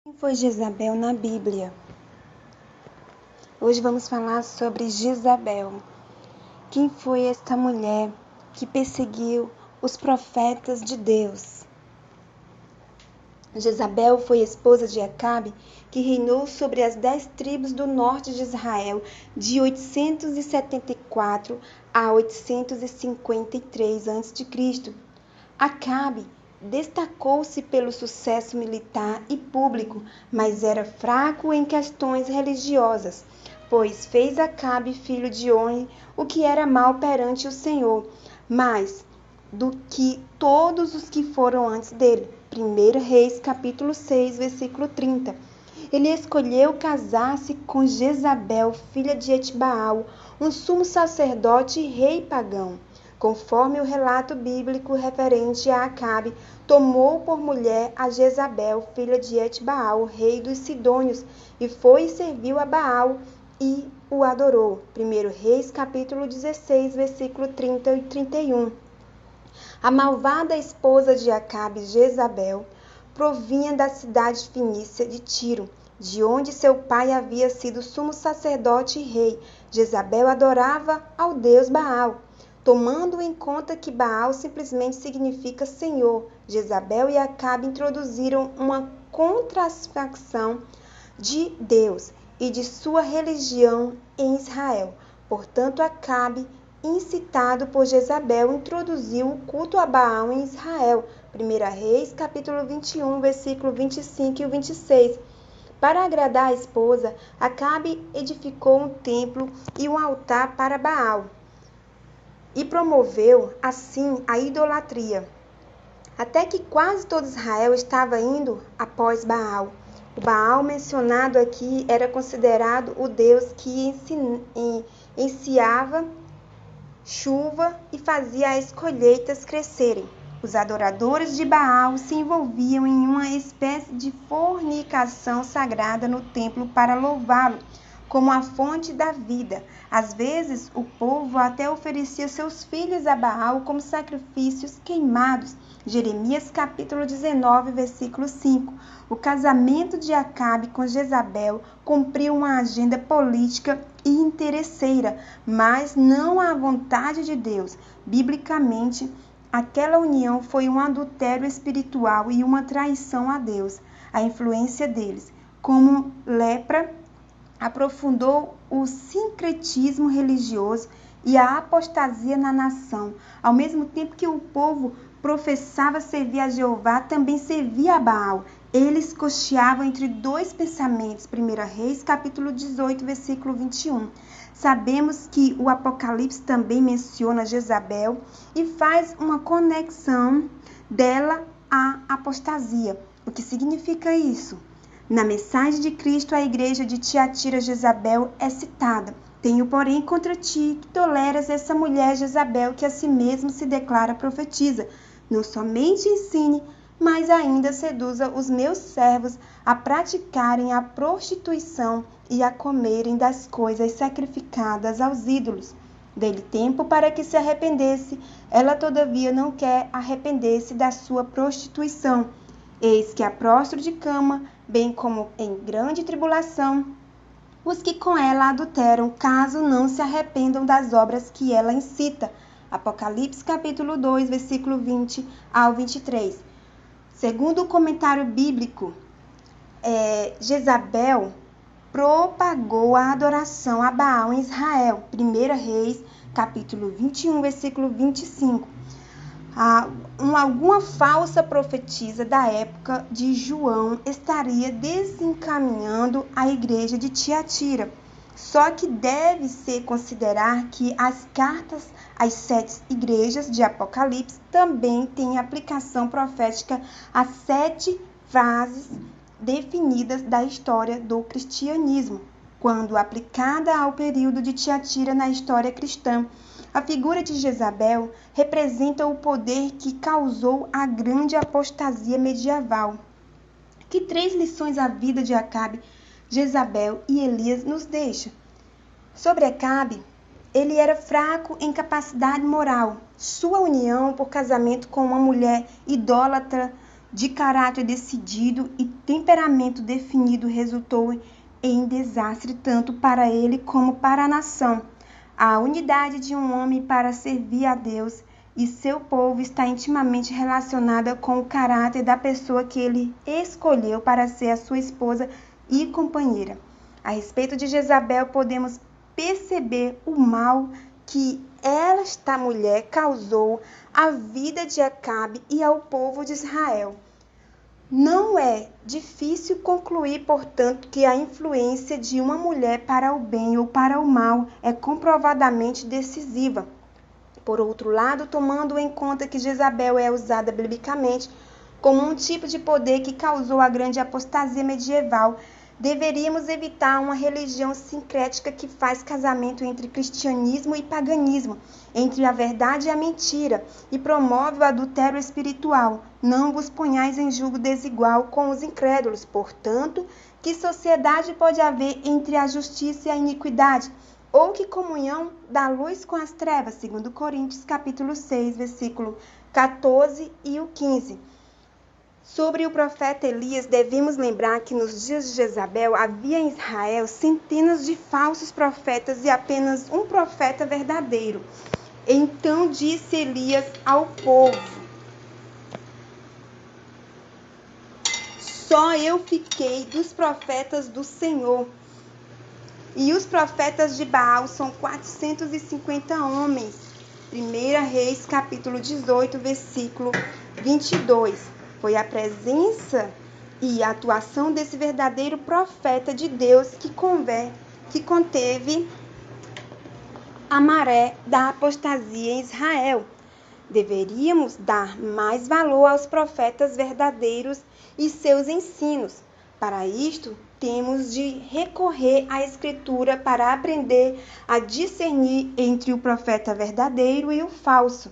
Quem foi Jezabel na Bíblia? Hoje vamos falar sobre Jezabel. Quem foi esta mulher que perseguiu os profetas de Deus? Jezabel foi esposa de Acabe, que reinou sobre as 10 tribos do norte de Israel de 874 a 853 a.C. Acabe destacou-se pelo sucesso militar e público, mas era fraco em questões religiosas, pois fez Acabe filho de On, o que era mal perante o Senhor, mais do que todos os que foram antes dele. 1 Reis, capítulo 6, versículo 30. Ele escolheu casar-se com Jezabel, filha de Etbaal, um sumo sacerdote e rei pagão. Conforme o relato bíblico referente a Acabe, tomou por mulher a Jezabel, filha de Etbaal, rei dos Sidônios, e foi e serviu a Baal e o adorou. 1 Reis, capítulo 16, versículo 30 e 31. A malvada esposa de Acabe, Jezabel, provinha da cidade fenícia de Tiro, de onde seu pai havia sido sumo sacerdote e rei. Jezabel adorava ao deus Baal, tomando em conta que Baal simplesmente significa Senhor. Jezabel e Acabe introduziram uma contrafação de Deus e de sua religião em Israel. Portanto, Acabe, incitado por Jezabel, introduziu o culto a Baal em Israel. 1 Reis, capítulo 21, versículo 25 e 26. Para agradar a esposa, Acabe edificou um templo e um altar para Baal e promoveu, assim, a idolatria, até que quase todo Israel estava indo após Baal. O Baal mencionado aqui era considerado o deus que enviava chuva e fazia as colheitas crescerem. Os adoradores de Baal se envolviam em uma espécie de fornicação sagrada no templo para louvá-lo como a fonte da vida. Às vezes, o povo até oferecia seus filhos a Baal como sacrifícios queimados. Jeremias capítulo 19, versículo 5. O casamento de Acabe com Jezabel cumpriu uma agenda política e interesseira, mas não a vontade de Deus. Biblicamente, aquela união foi um adultério espiritual e uma traição a Deus. A influência deles, como lepra, aprofundou o sincretismo religioso e a apostasia na nação. Ao mesmo tempo que o povo professava servir a Jeová, também servia a Baal. Eles cocheavam entre dois pensamentos. 1 Reis, capítulo 18, versículo 21. Sabemos que o Apocalipse também menciona Jezabel e faz uma conexão dela à apostasia. O que significa isso? Na mensagem de Cristo, a igreja de Tiatira, Jezabel é citada. Tenho, porém, contra ti que toleras essa mulher Jezabel, que a si mesma se declara profetiza. Não somente ensine, mas ainda seduza os meus servos a praticarem a prostituição e a comerem das coisas sacrificadas aos ídolos. Dei-lhe tempo para que se arrependesse, ela todavia não quer arrepender-se da sua prostituição. Eis que a prostro de cama, bem como em grande tribulação, os que com ela adulteram, caso não se arrependam das obras que ela incita. Apocalipse capítulo 2, versículo 20 ao 23. Segundo o comentário bíblico, Jezabel propagou a adoração a Baal em Israel. 1 Reis, capítulo 21, versículo 25. Alguma falsa profetisa da época de João estaria desencaminhando a igreja de Tiatira. Só que deve-se considerar que as cartas às 7 igrejas de Apocalipse também têm aplicação profética às 7 fases definidas da história do cristianismo, quando aplicada ao período de Tiatira na história cristã. A figura de Jezabel representa o poder que causou a grande apostasia medieval. Que 3 lições a vida de Acabe, Jezabel e Elias nos deixa? Sobre Acabe, ele era fraco em capacidade moral. Sua união por casamento com uma mulher idólatra de caráter decidido e temperamento definido resultou em desastre tanto para ele como para a nação. A unidade de um homem para servir a Deus e seu povo está intimamente relacionada com o caráter da pessoa que ele escolheu para ser a sua esposa e companheira. A respeito de Jezabel, podemos perceber o mal que esta mulher causou à vida de Acabe e ao povo de Israel. Não é difícil concluir, portanto, que a influência de uma mulher para o bem ou para o mal é comprovadamente decisiva. Por outro lado, tomando em conta que Jezabel é usada biblicamente como um tipo de poder que causou a grande apostasia medieval, deveríamos evitar uma religião sincrética que faz casamento entre cristianismo e paganismo, entre a verdade e a mentira, e promove o adultério espiritual. Não vos ponhais em julgo desigual com os incrédulos. Portanto, que sociedade pode haver entre a justiça e a iniquidade? Ou que comunhão da luz com as trevas? 2 Coríntios, capítulo 6, versículo 14 e o 15. Sobre o profeta Elias, devemos lembrar que nos dias de Jezabel havia em Israel centenas de falsos profetas e apenas um profeta verdadeiro. Então disse Elias ao povo: só eu fiquei dos profetas do Senhor. E os profetas de Baal são 450 homens. 1 Reis, capítulo 18, versículo 22. Foi a presença e a atuação desse verdadeiro profeta de Deus que conteve a maré da apostasia em Israel. Deveríamos dar mais valor aos profetas verdadeiros e seus ensinos. Para isto, temos de recorrer à Escritura para aprender a discernir entre o profeta verdadeiro e o falso.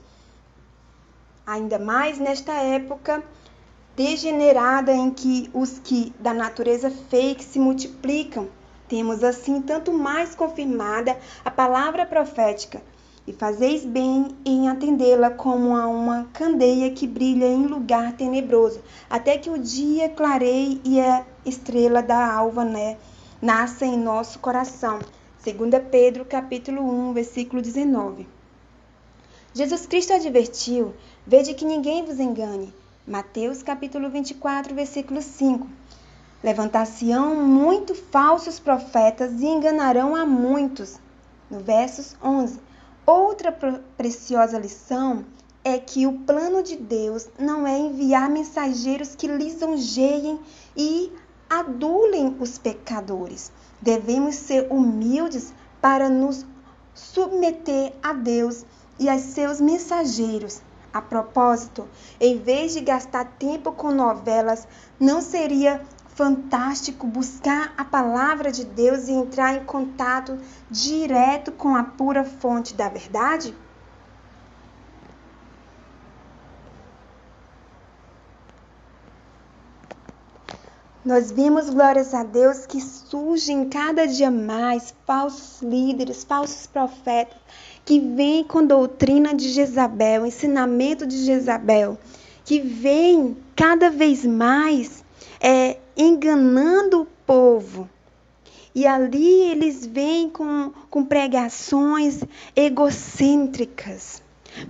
Ainda mais nesta época degenerada em que os que da natureza fake se multiplicam, temos assim tanto mais confirmada a palavra profética, e fazeis bem em atendê-la como a uma candeia que brilha em lugar tenebroso, até que o dia clareie e a estrela da alva nasça em nosso coração. 2 Pedro, capítulo 1, versículo 19. Jesus Cristo advertiu: vede que ninguém vos engane. Mateus capítulo 24, versículo 5. Levantar-se-ão muito falsos profetas e enganarão a muitos. No versos 11. Outra preciosa lição é que o plano de Deus não é enviar mensageiros que lisonjeiem e adulem os pecadores. Devemos ser humildes para nos submeter a Deus e a seus mensageiros. A propósito, em vez de gastar tempo com novelas, não seria fantástico buscar a palavra de Deus e entrar em contato direto com a pura fonte da verdade? Nós vemos, glórias a Deus, que surgem cada dia mais falsos líderes, falsos profetas, que vêm com doutrina de Jezabel, ensinamento de Jezabel, que vêm cada vez mais enganando o povo. E ali eles vêm com pregações egocêntricas.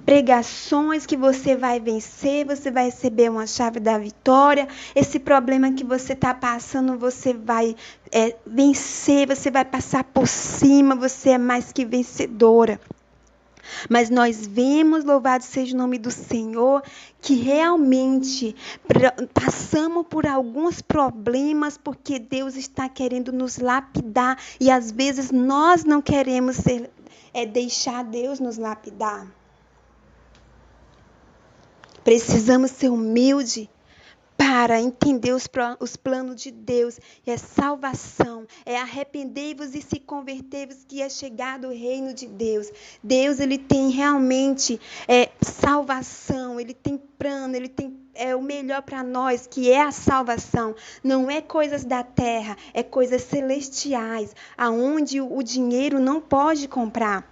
Pregações que você vai vencer, você vai receber uma chave da vitória. Esse problema que você está passando, você vai vencer, você vai passar por cima, você é mais que vencedora. Mas nós vemos, louvado seja o nome do Senhor, que realmente passamos por alguns problemas porque Deus está querendo nos lapidar e às vezes nós não queremos deixar Deus nos lapidar. Precisamos ser humildes para entender os planos de Deus. É salvação, é arrependei-vos e se convertei-vos que é chegado o reino de Deus. Deus, ele tem realmente salvação, ele tem plano, ele tem o melhor para nós, que é a salvação. Não é coisas da terra, é coisas celestiais, aonde o dinheiro não pode comprar.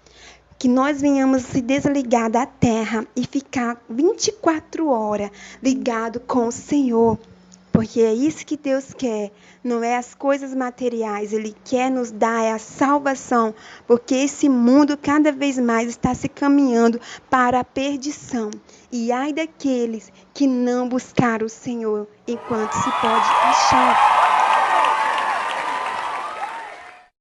que nós venhamos se desligar da terra e ficar 24 horas ligado com o Senhor. Porque é isso que Deus quer, não é as coisas materiais. Ele quer nos dar a salvação, porque esse mundo cada vez mais está se caminhando para a perdição. E ai daqueles que não buscaram o Senhor enquanto se pode achar.